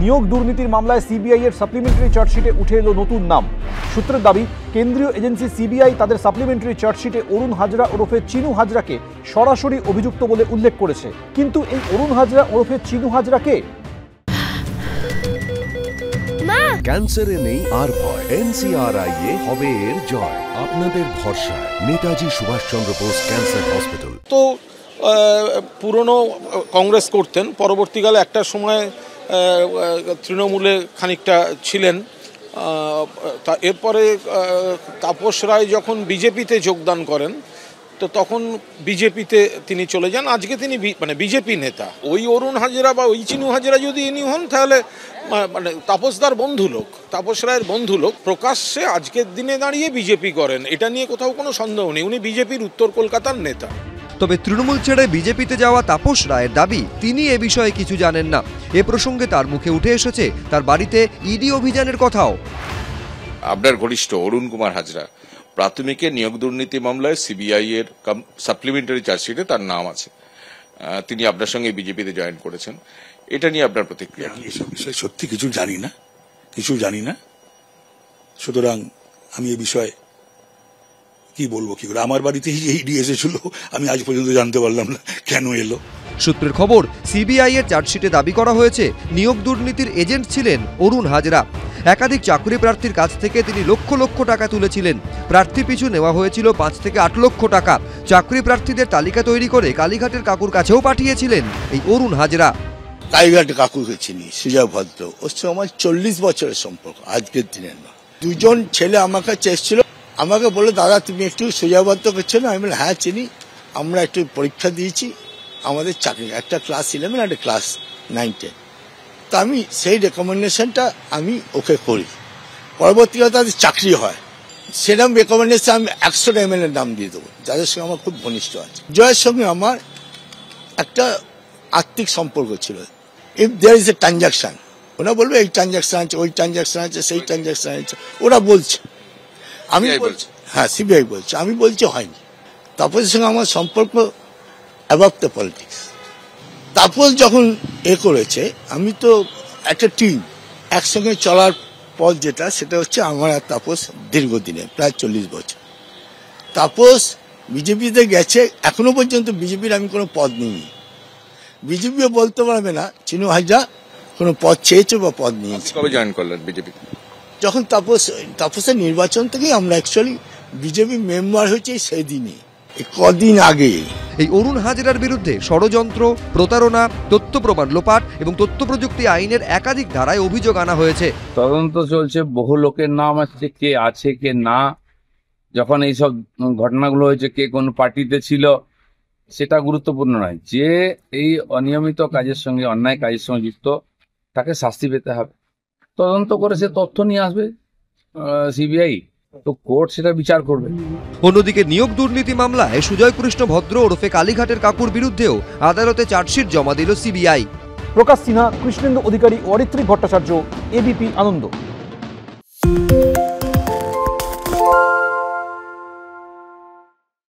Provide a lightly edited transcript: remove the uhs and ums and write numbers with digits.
নিয়োগ দুর্নীতির মামলায় সিবিআই এর সাপ্লিমেন্টারি চার্জশিটে উঠে এলো নতুন নাম। সূত্রের দাবি, কেন্দ্রীয় এজেন্সি সিবিআই তাদের সাপ্লিমেন্টারি চার্জশিটে অরুণ হাজরা ওরফে চিনু হাজরাকে সরাসরি অভিযুক্ত বলে উল্লেখ করেছে। কিন্তু এই অরুণ হাজরা ওরফে চিনু হাজরা কে? ক্যান্সারে নেই আর ভয়, NCRI হবে এর জয়। আপনাদের ভরসা নেতাজি সুভাষচন্দ্র বোস ক্যান্সার হসপিটাল। তো পুরনো কংগ্রেস করতেন, পরবর্তীকালে একটা সময় তৃণমূলে খানিকটা ছিলেন। তা এরপরে তাপস রায় যখন বিজেপিতে যোগদান করেন, তো তখন বিজেপিতে তিনি চলে যান। আজকে তিনি বিজেপি নেতা। ওই অরুণ হাজরা বা ওই চিনু হাজরা যদি ইনি হন, তাহলে তাপসদার বন্ধু লোক, তাপস রায়ের বন্ধু লোক, প্রকাশ্যে আজকের দিনে দাঁড়িয়ে বিজেপি করেন, এটা নিয়ে কোথাও কোনো সন্দেহ নেই। উনি বিজেপির উত্তর কলকাতার নেতা। তবে তৃণমূল ছেড়ে বিজেপিতে যাওয়া তাপস রায়ের দাবি, তিনি এ বিষয়ে কিছু জানেন না। এ প্রসঙ্গে তার মুখে উঠে এসেছে তার বাড়িতে ইডি অভিযানের কথাও। আপনার ঘনিষ্ঠ অরুণ কুমার হাজরা প্রাথমিকের নিয়োগ দুর্নীতি মামলায় সিবিআই এর সাপ্লিমেন্টারি চার্জশিটে তার নাম আছে। তিনি আপনার সঙ্গে বিজেপিতে জয়েন করেছেন, এটা নিয়ে আপনার প্রতিক্রিয়া? এসব বিষয়ে সত্যি কিছু জানি না। সুতরাং আমি এই বিষয়ে কি বলবো, কি করে? আমার বাড়িতেই ইডি এসেছিল, আমি আজ পর্যন্ত জানতে পারলাম না কেন এলো। সূত্রের খবর, সিবিআই এর চার্জশিটে দাবি করা হয়েছে নিয়োগ দুর্নীতির এজেন্ট ছিলেন অরুণ হাজরা। একাধিক চাকরি প্রার্থীর কাছ থেকে তিনি লক্ষ লক্ষ টাকা তুলেছিলেন। প্রার্থী পিছু নেওয়া হয়েছিল 5 থেকে 8 লক্ষ টাকা। চাকরি প্রার্থীদের তালিকা তৈরি করে কালীঘাটের কাকুর কাছেও পাঠিয়েছিলেন এই অরুণ হাজরা। কালীঘাটে কাকুকে চিনি, সুজয় ভদ্র, ওর সঙ্গে আমার 40 বছরের সম্পর্ক, আজকের দিনের না। দুজন ছেলে আমার কাছে এসেছিল, আমাকে বললো, দাদা তুমি একটু সুজয় ভদ্রকে চেনো? আমি বললাম হ্যাঁ চিনি, আমরা একটু পরীক্ষা দিয়েছি, আমাদের চাকরি, একটা ক্লাস 11 একটা ক্লাস 9-10। তা আমি সেই রেকমেন্ডেশনটা আমি ওকে করি, পরবর্তীকালে তাদের চাকরি হয়। সেরকম রেকমেন্ডেশন আমি 100 ML এর নাম দিয়ে দেবো, যাদের সঙ্গে আমার খুব ঘনিষ্ঠ আছে। জয়ের সঙ্গে আমার একটা আর্থিক সম্পর্ক ছিল। If there is a transaction, ওরা বলবে এই ট্রানজাকশন আছে, ওই ট্রানজাকশন আছে, সেই ট্রানজাকশন আছে, ওরা বলছে। আমি বলছি হ্যাঁ, সিবিআই বলছে, আমি বলছি হয়নি। তাপসের সঙ্গে আমার সম্পর্ক অ্যাবাভ দ্য পলিটিক্স। তাপস যখন করেছে, আমি তো একটা টিম, একসঙ্গে চলার পথ যেটা, সেটা হচ্ছে আমার আর তাপস দীর্ঘদিনে, প্রায় 40 বছর। তাপস বিজেপিতে গেছে, এখনো পর্যন্ত বিজেপির আমি কোনো পদ নিইনি। বিজেপিও বলতে পারবে না চিনু হাজরা কোনো পদ চেয়েছে বা পদ নিয়েছে। কবে জয়েন করলেন বিজেপি? যখন তাপসের নির্বাচন থেকেই আমরা অ্যাকচুয়ালি বিজেপি মেম্বার হয়েছে, সেই দিনই, কদিন আগে। এই অরুণ হাজরার বিরুদ্ধে ষড়যন্ত্র, প্রতারণা, তথ্য প্রমাণ লোপাট এবং তথ্য প্রযুক্তি আইনের একাধিক ধারায় অভিযোগ আনা হয়েছে। তদন্ত চলছে, বহু লোকের নাম আছে, কে আছে কে না। যখন এইসব ঘটনাগুলো হয়েছে, কে কোন পার্টিতে ছিল সেটা গুরুত্বপূর্ণ নয়। যে এই অনিয়মিত কাজের সঙ্গে, অন্যায় কাজের সঙ্গে যুক্ত, তাকে শাস্তি পেতে হবে। তদন্ত করে সে তথ্য নিয়ে আসবে সিবিআই, তো কোর্ট সেটা বিচার করবে। অন্যদিকে নিয়োগ দুর্নীতি মামলায় সুজয় কৃষ্ণ ভদ্র ওরফে কালীঘাটের কাকুর বিরুদ্ধেও আদালতে চার্জশিট জমা দিল সিবিআই। প্রকাশ সিনহা, কৃষ্ণেন্দু অধিকারী, অরিত্রী ভট্টাচার্য, এবিপি আনন্দ।